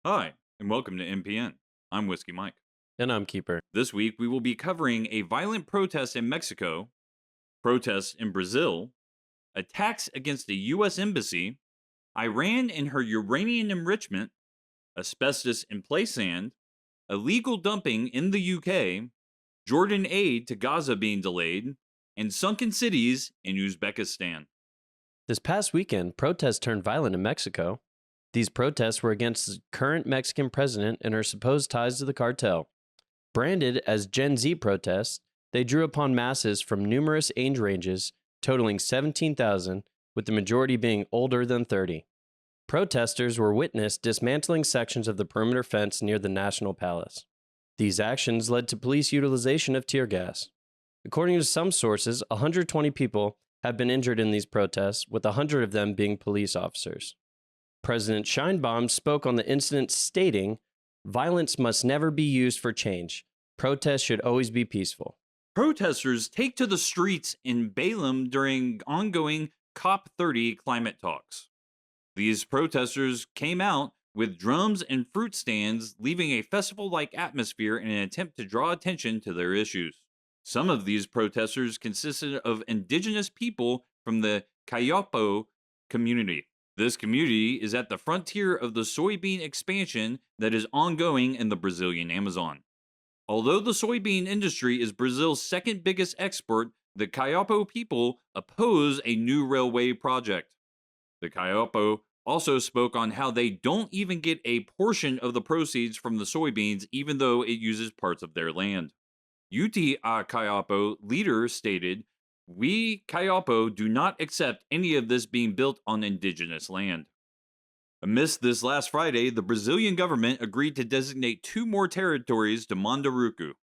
Hi, and welcome to MPN. I'm Whiskey Mike. And I'm Keeper. This week we will be covering a violent protest in Mexico, protests in Brazil, attacks against the U.S. Embassy, Iran and her uranium enrichment, asbestos in Playsand, illegal dumping in the UK, Jordan aid to Gaza being delayed, and sunken cities in Uzbekistan. This past weekend, protests turned violent in Mexico. These protests were against the current Mexican president and her supposed ties to the cartel. Branded as Gen Z protests, they drew upon masses from numerous age ranges, totaling 17,000, with the majority being older than 30. Protesters were witnessed dismantling sections of the perimeter fence near the National Palace. These actions led to police utilization of tear gas. According to some sources, 120 people have been injured in these protests, with 100 of them being police officers. President Scheinbaum spoke on the incident, stating, "Violence must never be used for change. Protests should always be peaceful." Protesters take to the streets in Balaam during ongoing COP30 climate talks. These protesters came out with drums and fruit stands, leaving a festival like atmosphere in an attempt to draw attention to their issues. Some of these protesters consisted of indigenous people from the Kayapo community. This community is at the frontier of the soybean expansion that is ongoing in the Brazilian Amazon. Although the soybean industry is Brazil's second biggest export, the Kayapo people oppose a new railway project. The Kayapo also spoke on how they don't even get a portion of the proceeds from the soybeans, even though it uses parts of their land. UT Kayapo leader stated, "We Kayapo do not accept any of this being built on indigenous land." Amidst this last Friday, the Brazilian government agreed to designate 2 more territories to Mandaruku.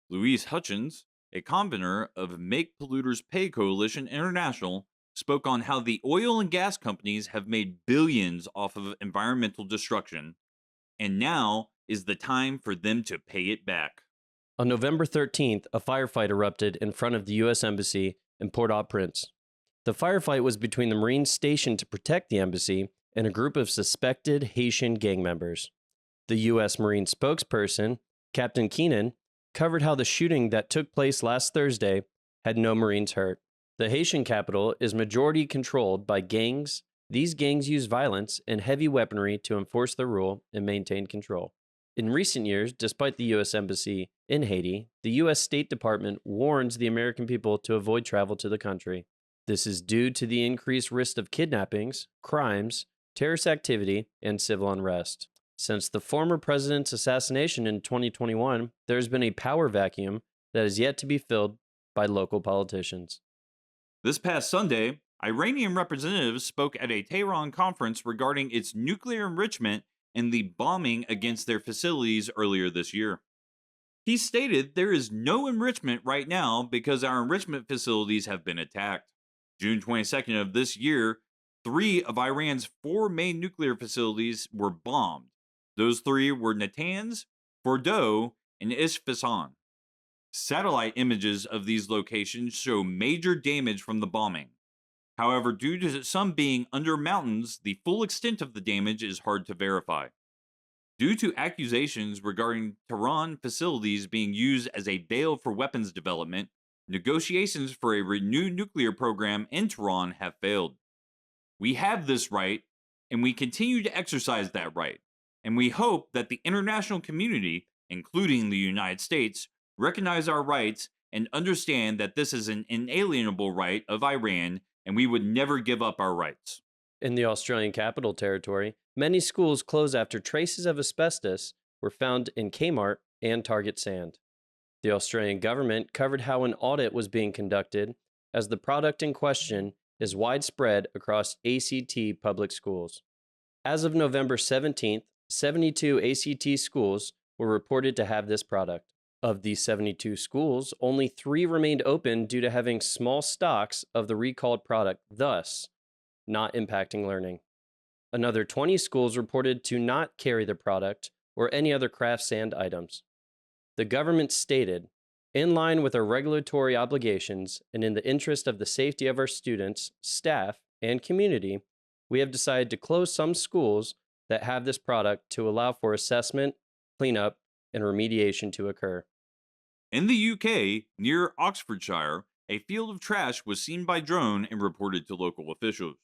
Luis Hutchins, a convener of Make Polluters Pay Coalition International, spoke on how the oil and gas companies have made billions off of environmental destruction, and now is the time for them to pay it back. On November 13th, a firefight erupted in front of the U.S. Embassy in Port-au-Prince. The firefight was between the Marines stationed to protect the embassy and a group of suspected Haitian gang members. The U.S. Marine spokesperson, Captain Keenan, covered how the shooting that took place last Thursday had no Marines hurt. The Haitian capital is majority controlled by gangs. These gangs use violence and heavy weaponry to enforce their rule and maintain control. In recent years, despite the U.S. Embassy in Haiti, the U.S. State Department warns the American people to avoid travel to the country. This is due to the increased risk of kidnappings, crimes, terrorist activity, and civil unrest. Since the former president's assassination in 2021, there has been a power vacuum that is yet to be filled by local politicians. This past Sunday, Iranian representatives spoke at a Tehran conference regarding its nuclear enrichment and the bombing against their facilities earlier this year. He stated there is no enrichment right now because our enrichment facilities have been attacked. June 22nd of this year, 3 of Iran's 4 main nuclear facilities were bombed. Those 3 were Natanz, Fordow, and Isfahan. Satellite images of these locations show major damage from the bombing. However, due to some being under mountains, the full extent of the damage is hard to verify. Due to accusations regarding Tehran facilities being used as a bail for weapons development, negotiations for a renewed nuclear program in Tehran have failed. We have this right, and we continue to exercise that right, and we hope that the international community, including the United States, recognize our rights and understand that this is an inalienable right of Iran, and we would never give up our rights. In the Australian Capital Territory, many schools closed after traces of asbestos were found in Kmart and Target sand. The Australian government covered how an audit was being conducted, as the product in question is widespread across ACT public schools. As of November 17th, 72 ACT schools were reported to have this product. Of these 72 schools, only 3 remained open due to having small stocks of the recalled product, thus not impacting learning. Another 20 schools reported to not carry the product or any other craft sand items. The government stated, "In line with our regulatory obligations and in the interest of the safety of our students, staff, and community, we have decided to close some schools that have this product to allow for assessment, cleanup, and remediation to occur. In the UK, near Oxfordshire, a field of trash was seen by drone and reported to local officials.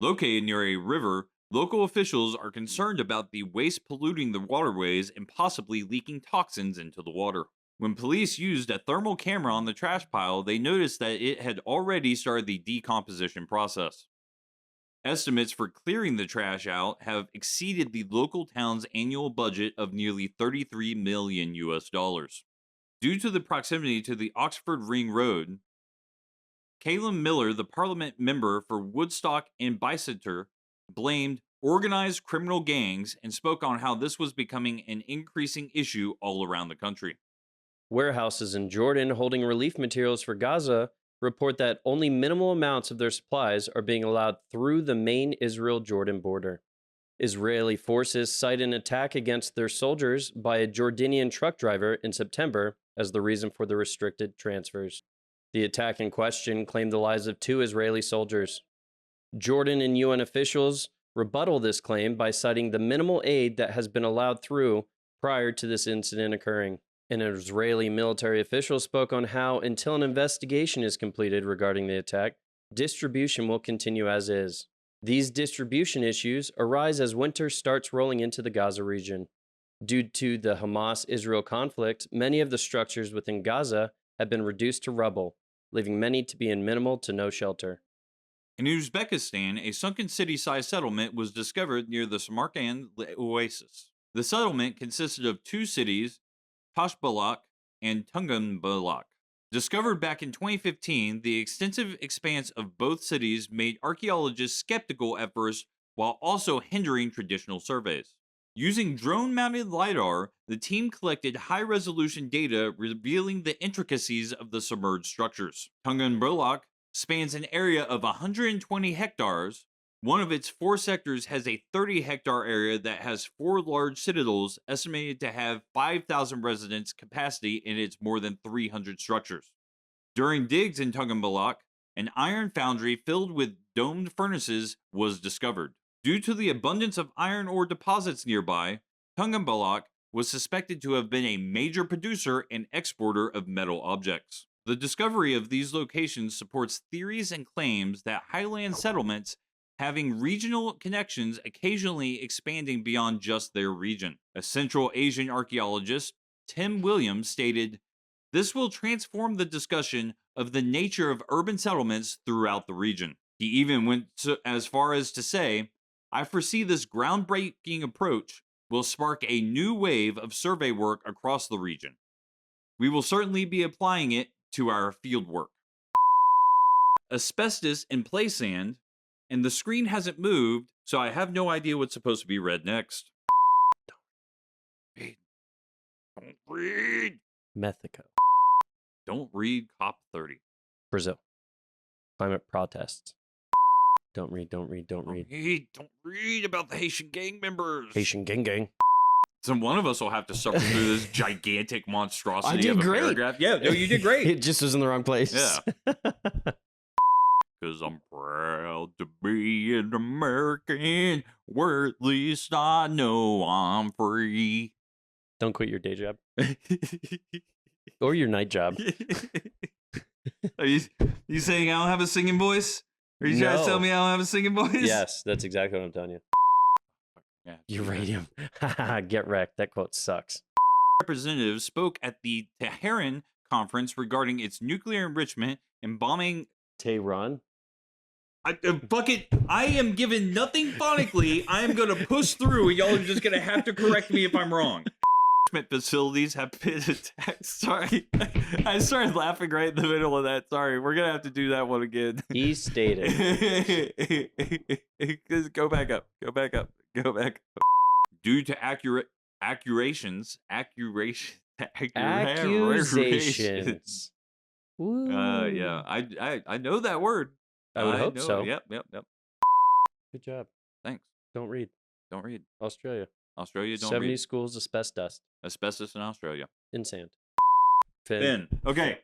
Located near a river, local officials are concerned about the waste polluting the waterways and possibly leaking toxins into the water. When police used a thermal camera on the trash pile, they noticed that it had already started the decomposition process. Estimates for clearing the trash out have exceeded the local town's annual budget of nearly 33 million US dollars. Due to the proximity to the Oxford Ring Road, Caleb Miller, the parliament member for Woodstock and Bicester, blamed organized criminal gangs and spoke on how this was becoming an increasing issue all around the country. Warehouses in Jordan holding relief materials for Gaza report that only minimal amounts of their supplies are being allowed through the main Israel-Jordan border. Israeli forces cite an attack against their soldiers by a Jordanian truck driver in September as the reason for the restricted transfers. The attack in question claimed the lives of 2 Israeli soldiers. Jordan and UN officials rebuttal this claim by citing the minimal aid that has been allowed through prior to this incident occurring. An Israeli military official spoke on how, until an investigation is completed regarding the attack, distribution will continue as is. These distribution issues arise as winter starts rolling into the Gaza region. Due to the Hamas-Israel conflict, many of the structures within Gaza have been reduced to rubble, leaving many to be in minimal to no shelter. In Uzbekistan, a sunken city-sized settlement was discovered near the Samarkand oasis. The settlement consisted of 2 cities, Tashbalak and Tunganbalak. Discovered back in 2015, the extensive expanse of both cities made archaeologists skeptical at first while also hindering traditional surveys. Using drone-mounted LiDAR, the team collected high-resolution data revealing the intricacies of the submerged structures. Tunganbalak spans an area of 120 hectares. One of its 4 sectors has a 30-hectare area that has 4 large citadels estimated to have 5,000 residents capacity in its more than 300 structures. During digs in Tunganbalak, an iron foundry filled with domed furnaces was discovered. Due to the abundance of iron ore deposits nearby, Tunganbalak was suspected to have been a major producer and exporter of metal objects. The discovery of these locations supports theories and claims that highland settlements having regional connections occasionally expanding beyond just their region. A Central Asian archaeologist, Tim Williams, stated, "This will transform the discussion of the nature of urban settlements throughout the region." He even went as far as to say, "I foresee this groundbreaking approach will spark a new wave of survey work across the region. We will certainly be applying it to our field work." Asbestos and Playsand, and the screen hasn't moved, so I have no idea what's supposed to be read next. Don't read. Mexico. Don't read Cop 30. Brazil. Climate protests. Don't read. Don't read about the Haitian gang members. Haitian gang. So one of us will have to suffer through this gigantic monstrosity I did of a great. paragraph. Yeah, no, you did great. It just was in the wrong place. Yeah. Because I'm proud to be an American, where at least I know I'm free. Don't quit your day job. Or your night job. Are you saying I don't have a singing voice? Are you trying to tell me I don't have a singing voice? Yes, that's exactly what I'm telling you. Yeah. Uranium. Get wrecked. That quote sucks. Representative spoke at the Tehran conference regarding its nuclear enrichment and bombing. Tehran. Fuck it. I am given nothing phonically. I am going to push through, and y'all are just going to have to correct me if I'm wrong. Facilities have been attacked. Sorry. I started laughing right in the middle of that. Sorry. We're going to have to do that one again. He stated. Go back up. Due to accusations. Yeah. I know that word. I would hope so. Yep. Good job. Thanks. Don't read. Australia. Don't 70 read. schools asbestos. Asbestos in Australia. In sand. Finn. Okay.